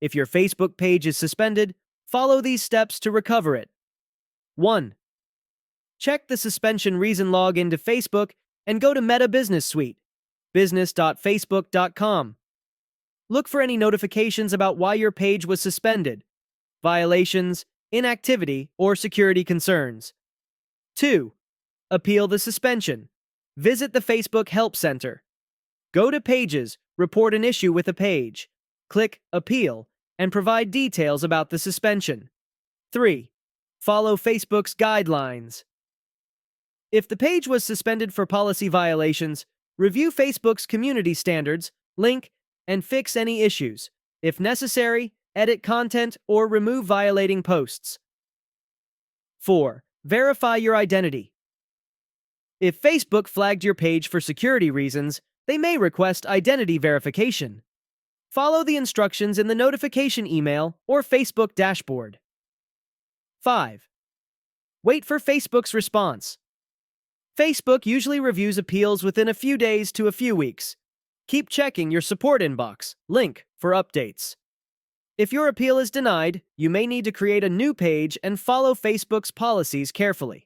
If your Facebook page is suspended, follow these steps to recover it. 1. Check the suspension reason log into Facebook and go to Meta Business Suite, business.facebook.com. Look for any notifications about why your page was suspended, violations, inactivity, or security concerns. 2. Appeal the suspension. Visit the Facebook Help Center. Go to Pages, report an issue with a page. Click Appeal, and provide details about the suspension. 3. Follow Facebook's guidelines. If the page was suspended for policy violations, review Facebook's community standards, link, and fix any issues. If necessary, edit content or remove violating posts. 4. Verify your identity. If Facebook flagged your page for security reasons, they may request identity verification. Follow the instructions in the notification email or Facebook dashboard. 5. Wait for Facebook's response. Facebook usually reviews appeals within a few days to a few weeks. Keep checking your support inbox, link, for updates. If your appeal is denied, you may need to create a new page and follow Facebook's policies carefully.